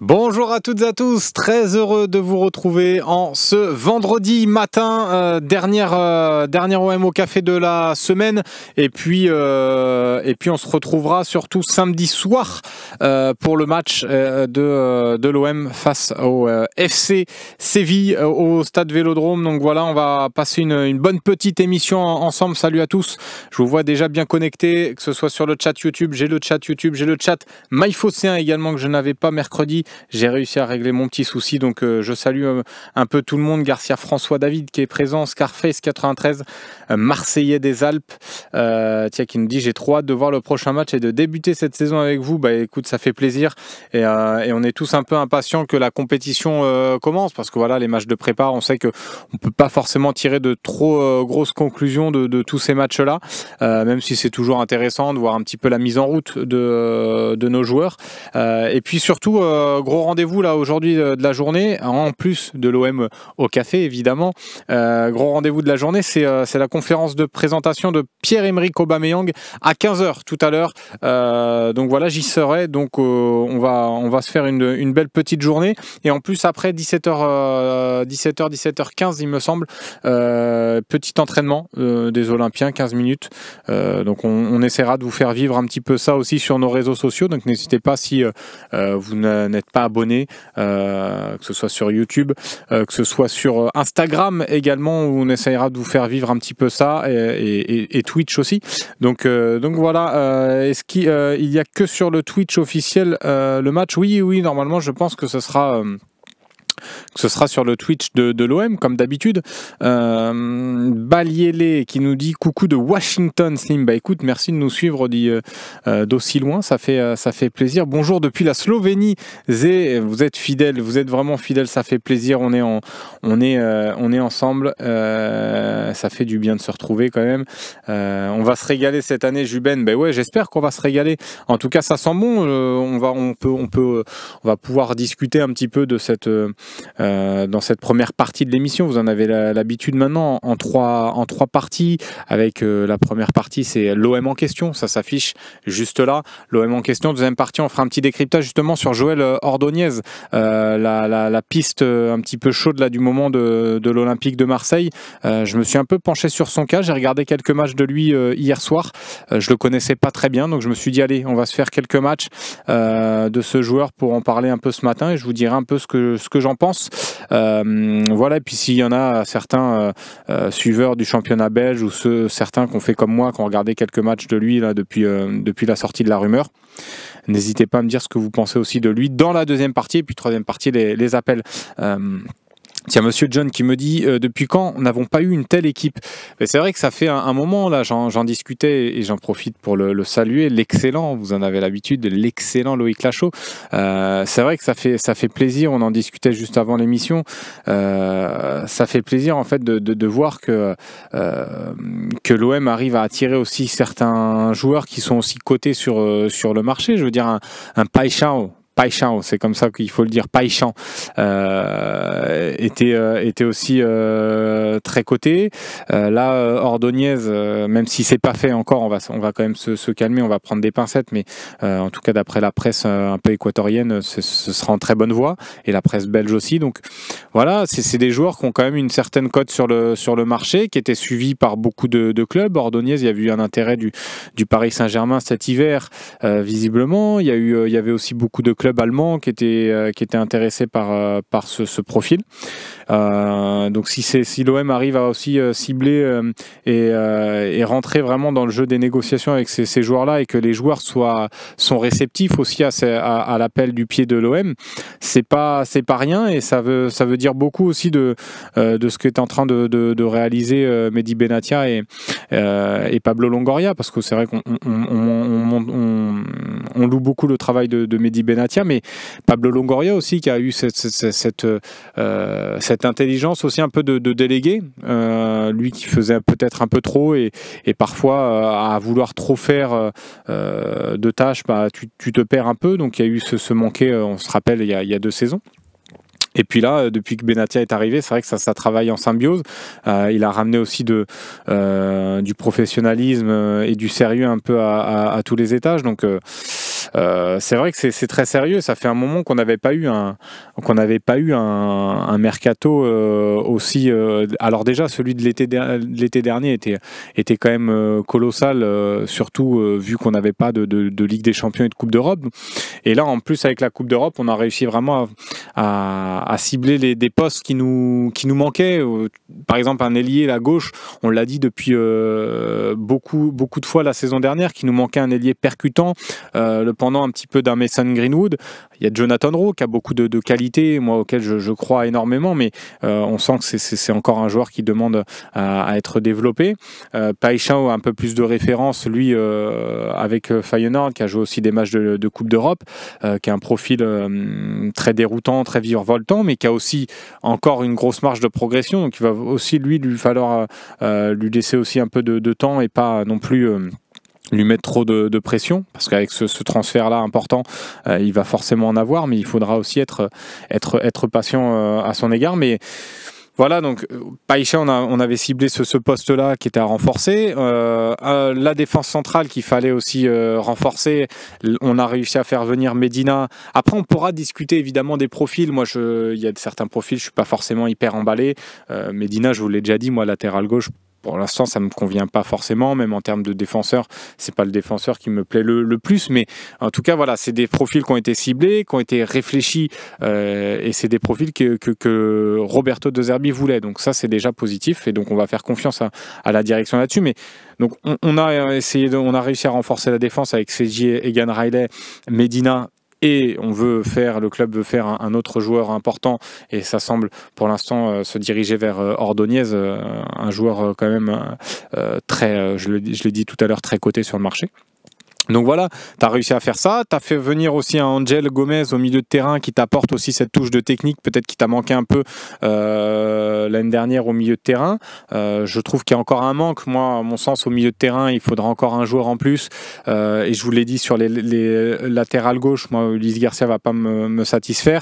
Bonjour à toutes et à tous, très heureux de vous retrouver en ce vendredi matin, dernière OM au café de la semaine, et puis on se retrouvera surtout samedi soir pour le match de l'OM face au FC Séville au stade Vélodrome. Donc voilà, on va passer une bonne petite émission ensemble. Salut à tous, je vous vois déjà bien connectés, que ce soit sur le chat YouTube, j'ai le chat MyFocéen également que je n'avais pas mercredi. J'ai réussi à régler mon petit souci, donc je salue un peu tout le monde. Garcia François David qui est présent, Scarface 93, Marseillais des Alpes, qui nous dit j'ai trop hâte de voir le prochain match et de débuter cette saison avec vous. Bah écoute, ça fait plaisir et on est tous un peu impatients que la compétition commence, parce que voilà, les matchs de prépa, on sait que on peut pas forcément tirer de trop grosses conclusions de tous ces matchs-là, même si c'est toujours intéressant de voir un petit peu la mise en route de nos joueurs. Et puis surtout, gros rendez-vous là aujourd'hui de la journée, en plus de l'OM au café évidemment. Gros rendez-vous de la journée, c'est la conférence de présentation de Pierre-Emerick Aubameyang à 15h tout à l'heure. Donc voilà, j'y serai. Donc on va se faire une belle petite journée. Et en plus après 17h15 il me semble, petit entraînement des Olympiens, 15 minutes. Donc on essaiera de vous faire vivre un petit peu ça aussi sur nos réseaux sociaux. Donc n'hésitez pas, si vous n'êtes pas abonné, que ce soit sur YouTube, que ce soit sur Instagram également, où on essaiera de vous faire vivre un petit peu ça, et Twitch aussi. Donc voilà, est-ce qu'il y a que sur le Twitch officiel le match? Oui, normalement je pense que ce sera sur le Twitch de l'OM comme d'habitude. Baliélé qui nous dit coucou de Washington Slim. Bah écoute, merci de nous suivre d'aussi loin, ça fait plaisir. Bonjour depuis la Slovénie, Zé, vous êtes fidèles, vous êtes vraiment fidèles, ça fait plaisir. On est ensemble, ça fait du bien de se retrouver quand même. On va se régaler cette année, Juben. Ben ouais, j'espère qu'on va se régaler. En tout cas, ça sent bon. On va pouvoir discuter un petit peu de dans cette première partie de l'émission. Vous en avez l'habitude maintenant, en trois parties, avec la première partie, c'est l'OM en question, ça s'affiche juste là, l'OM en question. Deuxième partie, on fera un petit décryptage justement sur Joël Ordonez, la piste un petit peu chaude là du moment de l'Olympique de Marseille. Je me suis un peu penché sur son cas, j'ai regardé quelques matchs de lui hier soir, je le connaissais pas très bien, donc je me suis dit allez, on va se faire quelques matchs de ce joueur pour en parler un peu ce matin, et je vous dirai un peu ce que j'en pense. Voilà, et puis s'il y en a certains suiveurs du championnat belge, ou certains qui ont fait comme moi, qui ont regardé quelques matchs de lui là depuis la sortie de la rumeur, n'hésitez pas à me dire ce que vous pensez aussi de lui dans la deuxième partie, et puis troisième partie, les appels. Tiens, monsieur John qui me dit depuis quand n'avons pas eu une telle équipe? Mais c'est vrai que ça fait un moment là, j'en discutais, et j'en profite pour le saluer, l'excellent, vous en avez l'habitude, l'excellent Loïc Lachaud. C'est vrai que ça fait plaisir, on en discutait juste avant l'émission, ça fait plaisir en fait de voir que l'OM arrive à attirer aussi certains joueurs qui sont aussi cotés sur le marché. Je veux dire un Paixão, c'est comme ça qu'il faut le dire, Paixão était aussi très coté. Là, Ordonez, même si c'est pas fait encore, on va quand même se calmer, on va prendre des pincettes, mais en tout cas d'après la presse un peu équatorienne, ce sera en très bonne voie, et la presse belge aussi. Donc voilà, c'est des joueurs qui ont quand même une certaine cote sur le marché, qui étaient suivis par beaucoup de clubs. Ordonez, il y a eu un intérêt du Paris Saint-Germain cet hiver, visiblement. Il y avait aussi beaucoup de clubs allemands qui étaient intéressés par ce profil. Donc si l'OM arrive à aussi cibler et rentrer vraiment dans le jeu des négociations avec ces joueurs-là, et que les joueurs sont réceptifs aussi à l'appel du pied de l'OM, c'est pas rien, et ça veut dire beaucoup aussi de ce qu'est en train de réaliser Mehdi Benatia et Pablo Longoria, parce que c'est vrai qu'on loue beaucoup le travail de Mehdi Benatia, mais Pablo Longoria aussi, qui a eu cette intelligence aussi un peu de déléguer, lui qui faisait peut-être un peu trop, et parfois à vouloir trop faire de tâches, bah, tu te perds un peu. Donc il y a eu ce manqué, on se rappelle, il y a 2 saisons. Et puis là, depuis que Benatia est arrivé, c'est vrai que ça travaille en symbiose. Il a ramené aussi du professionnalisme et du sérieux un peu à tous les étages. Donc c'est vrai que c'est très sérieux. Ça fait un moment qu'on n'avait pas eu un mercato aussi. Alors déjà, celui de l'été dernier était quand même colossal, surtout vu qu'on n'avait pas de Ligue des Champions et de Coupe d'Europe. Et là, en plus, avec la Coupe d'Europe, on a réussi vraiment à cibler des postes qui nous manquaient. Par exemple, un ailier à gauche, on l'a dit depuis beaucoup de fois la saison dernière, qu'il nous manquait un ailier percutant, le pendant un petit peu d'un Mason Greenwood. Il y a Jonathan Rowe qui a beaucoup de qualités, moi auquel je crois énormément, mais on sent que c'est encore un joueur qui demande à être développé. Paixão a un peu plus de référence, lui, avec Feyenoord, qui a joué aussi des matchs de Coupe d'Europe, qui a un profil très déroutant, très virevoltant, mais qui a aussi encore une grosse marge de progression. Donc il va aussi lui falloir lui laisser aussi un peu de temps et pas non plus lui mettre trop de pression, parce qu'avec ce transfert-là important, il va forcément en avoir, mais il faudra aussi être patient à son égard. Mais voilà, donc Paixão, on avait ciblé ce poste-là qui était à renforcer. La défense centrale qu'il fallait aussi renforcer, on a réussi à faire venir Medina. Après, on pourra discuter évidemment des profils. Moi, il y a certains profils, je ne suis pas forcément hyper emballé. Medina, je vous l'ai déjà dit, moi, latéral gauche, pour l'instant, ça ne me convient pas forcément, même en termes de défenseur, c'est pas le défenseur qui me plaît le plus, mais en tout cas, voilà, c'est des profils qui ont été ciblés, qui ont été réfléchis, et c'est des profils que Roberto De Zerbi voulait. Donc ça, c'est déjà positif, et donc on va faire confiance à la direction là-dessus. Mais donc on a réussi à renforcer la défense avec Seji, Egan Riley, Medina. Et le club veut faire un autre joueur important, et ça semble pour l'instant se diriger vers Ordonez, un joueur quand même très, je l'ai dit tout à l'heure, très coté sur le marché. Donc voilà, tu as réussi à faire ça, tu as fait venir aussi un Angel Gomez au milieu de terrain qui t'apporte aussi cette touche de technique, peut-être qui t'a manqué un peu l'année dernière au milieu de terrain. Je trouve qu'il y a encore un manque, moi à mon sens au milieu de terrain, il faudra encore un joueur en plus, et je vous l'ai dit sur les latérales gauche, moi Ulysse Garcia va pas me satisfaire.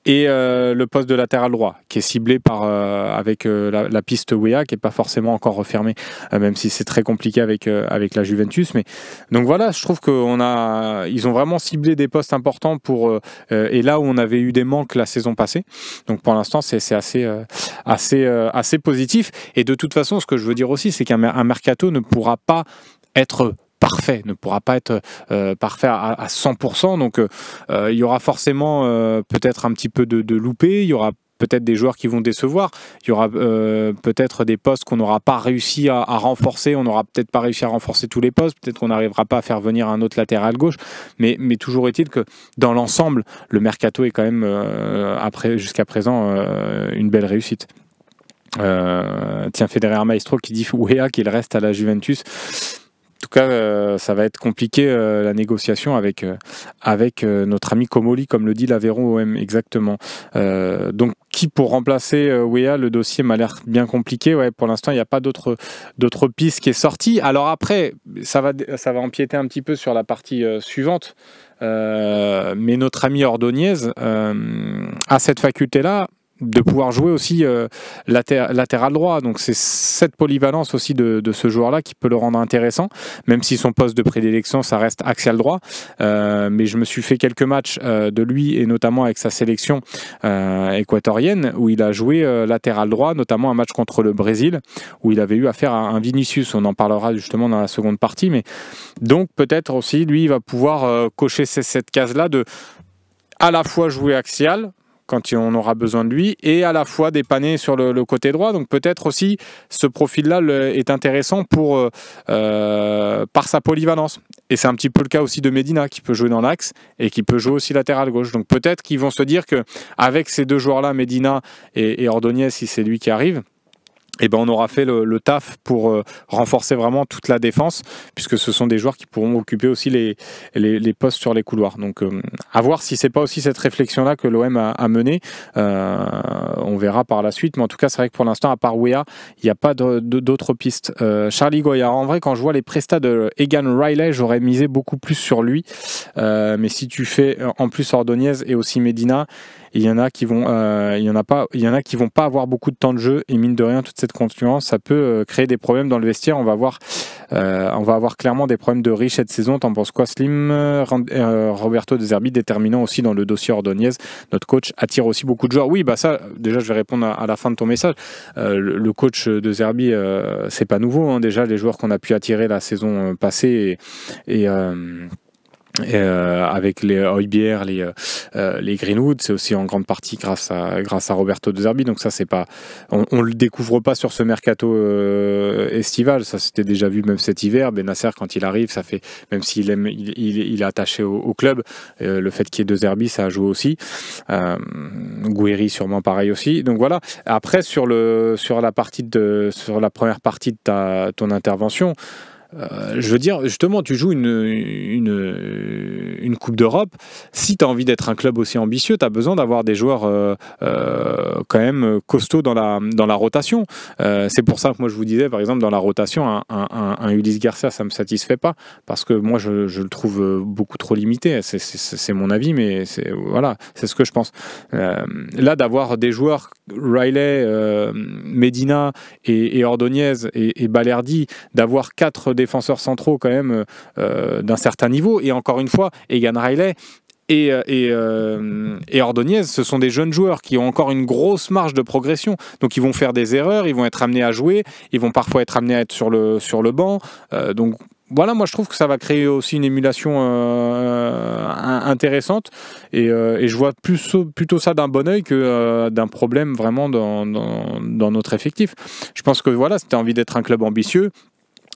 Et le poste de latéral droit qui est ciblé avec la piste Weah qui n'est pas forcément encore refermée, même si c'est très compliqué avec la Juventus. Mais donc voilà, je trouve ils ont vraiment ciblé des postes importants et là où on avait eu des manques la saison passée. Donc pour l'instant c'est assez positif. Et de toute façon, ce que je veux dire aussi, c'est qu'un mercato ne pourra pas être parfait, ne pourra pas être parfait à 100%. Donc il y aura forcément peut-être un petit peu de loupé, il y aura peut-être des joueurs qui vont décevoir, il y aura peut-être des postes qu'on n'aura pas réussi à renforcer, on n'aura peut-être pas réussi à renforcer tous les postes, peut-être qu'on n'arrivera pas à faire venir un autre latéral gauche, mais toujours est-il que dans l'ensemble, le mercato est quand même jusqu'à présent une belle réussite. Tiens, Federer Maestro qui dit Weah qu'il reste à la Juventus. En tout cas, ça va être compliqué la négociation avec notre ami Comoli, comme le dit l'Aveyron OM exactement. Donc, qui pour remplacer Weah, le dossier m'a l'air bien compliqué. Ouais, pour l'instant, il n'y a pas d'autre piste qui est sortie. Alors après, ça va empiéter un petit peu sur la partie suivante. Mais notre ami Ordonez a cette faculté-là de pouvoir jouer aussi latéral droit. Donc c'est cette polyvalence aussi de ce joueur-là qui peut le rendre intéressant, même si son poste de prédilection, ça reste axial droit. Mais je me suis fait quelques matchs de lui, et notamment avec sa sélection équatorienne, où il a joué latéral droit, notamment un match contre le Brésil, où il avait eu affaire à un Vinicius. On en parlera justement dans la seconde partie. Mais donc peut-être aussi, lui, il va pouvoir cocher cette case-là de à la fois jouer axial, quand on aura besoin de lui, et à la fois dépanner sur le côté droit. Donc peut-être aussi ce profil-là est intéressant par sa polyvalence. Et c'est un petit peu le cas aussi de Medina, qui peut jouer dans l'axe et qui peut jouer aussi latéral gauche. Donc peut-être qu'ils vont se dire qu'avec ces deux joueurs-là, Medina et Ordonez, si c'est lui qui arrive, et ben on aura fait le taf pour renforcer vraiment toute la défense, puisque ce sont des joueurs qui pourront occuper aussi les postes sur les couloirs. Donc à voir si c'est pas aussi cette réflexion-là que l'OM a menée. On verra par la suite, mais en tout cas c'est vrai que pour l'instant, à part Weah, il n'y a pas d'autres pistes. Charlie Goya, en vrai, quand je vois les prestats de Egan Riley, j'aurais misé beaucoup plus sur lui, mais si tu fais en plus Ordonez et aussi Medina, il y en a qui vont pas avoir beaucoup de temps de jeu, et mine de rien, toute cette concurrence, ça peut créer des problèmes dans le vestiaire. On va voir On va avoir clairement des problèmes de riche cette saison. T'en penses quoi, Slim? Roberto De Zerbi, déterminant aussi dans le dossier Ordonez. Notre coach attire aussi beaucoup de joueurs. Oui, bah ça, déjà, je vais répondre à la fin de ton message. Le coach De Zerbi, c'est pas nouveau. Hein. Déjà, les joueurs qu'on a pu attirer la saison passée avec les Højbjerg, les Greenwood, c'est aussi en grande partie grâce à Roberto De Zerbi. Donc ça, c'est pas, on le découvre pas sur ce mercato estival. Ça c'était déjà vu même cet hiver. Bennacer, quand il arrive, ça fait, même s'il aime, il est attaché au club. Le fait qu'il y ait De Zerbi, ça a joué aussi. Gouiri sûrement pareil aussi. Donc voilà. Après sur la première partie de ton intervention. Je veux dire, justement, tu joues une Coupe d'Europe. Si tu as envie d'être un club aussi ambitieux, tu as besoin d'avoir des joueurs quand même costauds dans la rotation. C'est pour ça que moi, je vous disais, par exemple, dans la rotation, un Ulysse Garcia, ça ne me satisfait pas, parce que moi, je le trouve beaucoup trop limité. C'est mon avis, mais voilà, c'est ce que je pense. Là, d'avoir des joueurs, Riley, Medina et Ordonez et Balerdi, d'avoir 4 défenseurs centraux quand même d'un certain niveau, et encore une fois, Egan Riley et Ordonez, ce sont des jeunes joueurs qui ont encore une grosse marge de progression, donc ils vont faire des erreurs, ils vont être amenés à jouer, ils vont parfois être amenés à être sur le banc, donc voilà, moi je trouve que ça va créer aussi une émulation intéressante, et je vois plutôt ça d'un bon oeil que d'un problème vraiment dans notre effectif. Je pense que voilà, si tu as envie d'être un club ambitieux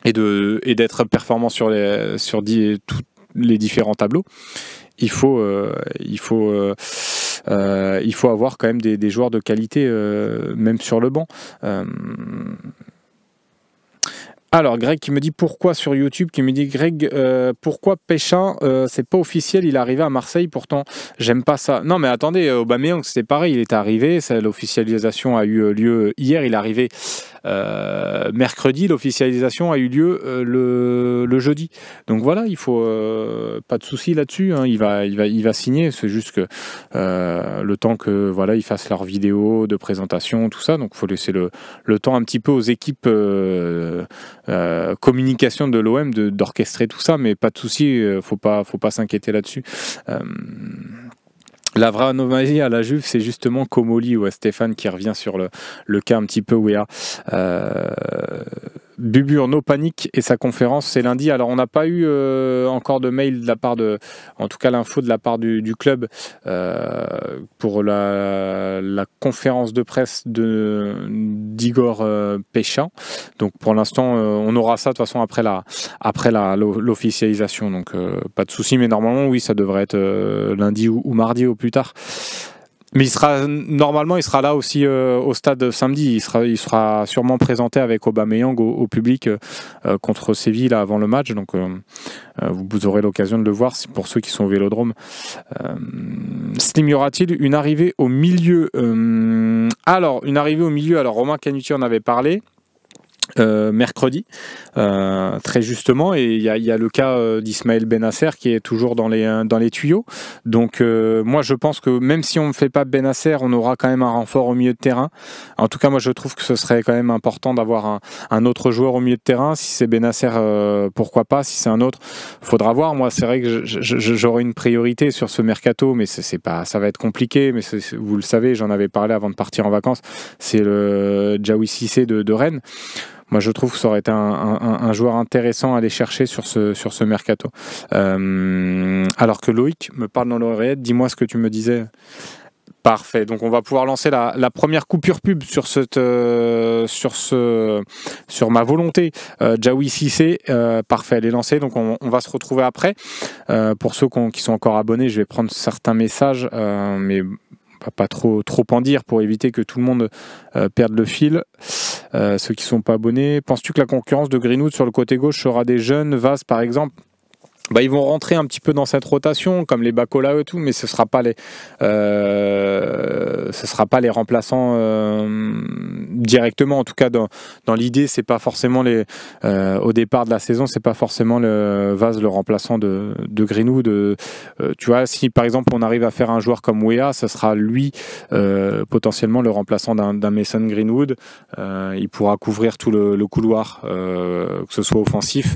et d'être performant sur tous les différents tableaux, il faut avoir quand même des joueurs de qualité, même sur le banc. Alors Greg qui me dit pourquoi sur YouTube, qui me dit Greg, pourquoi Péchin, c'est pas officiel, il est arrivé à Marseille, pourtant j'aime pas ça. Non mais attendez, Aubameyang c'était pareil, il est arrivé, l'officialisation a eu lieu hier, il est arrivé mercredi, l'officialisation a eu lieu le jeudi. Donc voilà, il faut pas de souci là-dessus, hein, il va signer, c'est juste que le temps que voilà, ils fassent leur vidéo de présentation, tout ça, donc il faut laisser le temps un petit peu aux équipes communication de l'OM d'orchestrer tout ça, mais pas de souci, faut pas s'inquiéter là-dessus. La vraie anomalie à la Juve, c'est justement Comoli ou Stéphane qui revient sur le cas un petit peu Wea. Bubur, no panique, et sa conférence c'est lundi. Alors on n'a pas eu encore de mail de la part en tout cas l'info de la part du club pour la conférence de presse d'Igor Péchin. Donc pour l'instant on aura ça de toute façon après l'officialisation. Donc pas de souci, mais normalement oui, ça devrait être lundi ou mardi au plus tard. Mais normalement, il sera là aussi au stade samedi. Il sera sûrement présenté avec Aubameyang au public contre Séville là, avant le match. Donc, vous aurez l'occasion de le voir pour ceux qui sont au Vélodrome. Slim, y aura-t-il une arrivée au milieu Alors, Romain Canuti en avait parlé. Mercredi, très justement, et il y a le cas d'Ismaël Bennacer qui est toujours dans les tuyaux. Donc moi je pense que même si on ne fait pas Bennacer, on aura quand même un renfort au milieu de terrain. En tout cas moi je trouve que ce serait quand même important d'avoir un autre joueur au milieu de terrain. Si c'est Bennacer, pourquoi pas. Si c'est un autre, faudra voir. Moi c'est vrai que j'aurai une priorité sur ce mercato, mais ça va être compliqué, mais vous le savez, j'en avais parlé avant de partir en vacances, c'est le Djawi Cissé de Rennes. Moi, je trouve que ça aurait été un joueur intéressant à aller chercher sur ce mercato. Alors que Loïc me parle dans l'oreillette, dis-moi ce que tu me disais. Parfait. Donc, on va pouvoir lancer la première coupure pub sur ma volonté. Djawi Cissé, parfait, elle est lancée. Donc, on va se retrouver après. Pour ceux qui sont encore abonnés, je vais prendre certains messages, mais pas trop en dire pour éviter que tout le monde perde le fil. Ceux qui ne sont pas abonnés, penses-tu que la concurrence de Greenwood sur le côté gauche sera des jeunes, Vaz par exemple? Bah, ils vont rentrer un petit peu dans cette rotation, comme les Bacola et tout, mais ce sera pas les remplaçants directement. En tout cas, dans l'idée, c'est pas forcément au départ de la saison, c'est pas forcément Vaz le remplaçant de Greenwood. Tu vois, si par exemple on arrive à faire un joueur comme Weah, ce sera lui potentiellement le remplaçant d'un Mason Greenwood. Il pourra couvrir tout le couloir, que ce soit offensif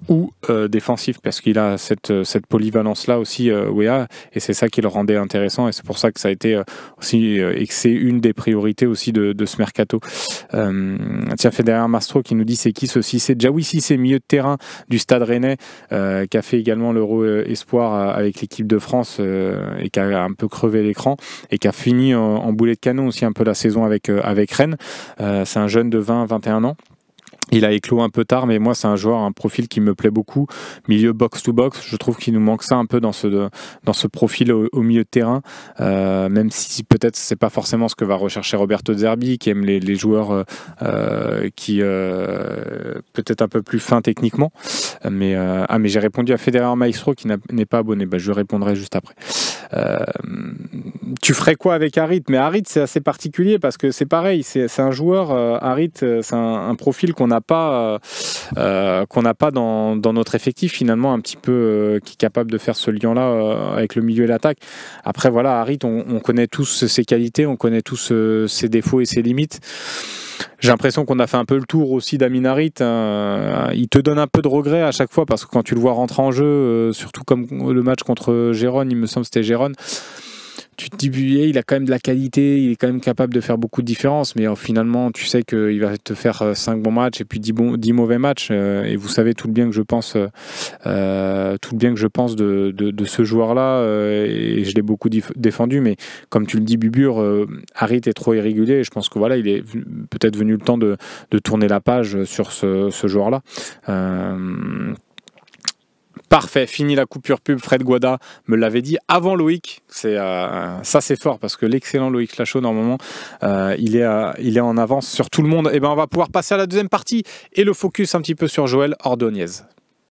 ou défensif, parce qu'il a cette polyvalence-là aussi, Weah, et c'est ça qui le rendait intéressant, et c'est pour ça que ça a été aussi, et que c'est une des priorités aussi de ce mercato. Tiens, Federer Mastro qui nous dit c'est qui ce Cissé? Djaoui Cissé, milieu de terrain du Stade Rennais, qui a fait également l'Euro Espoir avec l'équipe de France, et qui a un peu crevé l'écran, et qui a fini en boulet de canon aussi un peu la saison avec Rennes. C'est un jeune de 20-21 ans. Il a éclos un peu tard, mais moi c'est un profil qui me plaît beaucoup. Milieu box-to-box, je trouve qu'il nous manque ça un peu dans ce profil au milieu de terrain, même si peut-être c'est pas forcément ce que va rechercher Roberto Zerbi, qui aime les joueurs qui peut-être un peu plus fins techniquement. Mais j'ai répondu à Federer Maestro qui n'est pas abonné. Bah, je répondrai juste après. Tu ferais quoi avec Harit? Mais Harit, c'est assez particulier parce que c'est pareil, c'est un joueur, Harit, c'est un profil qu'on n'a pas dans notre effectif finalement, un petit peu qui est capable de faire ce lien-là avec le milieu et l'attaque. Après voilà, Harit, on connaît tous ses qualités, on connaît tous ses défauts et ses limites. J'ai l'impression qu'on a fait un peu le tour aussi d'Amin Harit. Il te donne un peu de regret à chaque fois parce que quand tu le vois rentrer en jeu, surtout comme le match contre Gérone, il me semble que c'était Gérone, tu te dis, il a quand même de la qualité, il est quand même capable de faire beaucoup de différences, mais finalement, tu sais qu'il va te faire 5 bons matchs et puis 10 mauvais matchs. Et vous savez tout le bien que je pense, de ce joueur-là, et je l'ai beaucoup défendu, mais comme tu le dis, Bubur, Harit est trop irrégulier, et je pense que voilà, il est peut-être venu le temps de tourner la page sur ce joueur-là. Parfait, fini la coupure pub. Fred Guada me l'avait dit avant Loïc. Ça c'est fort parce que l'excellent Loïc Lachaud, normalement, il est en avance sur tout le monde. Et ben on va pouvoir passer à la deuxième partie et le focus un petit peu sur Joël Ordonez.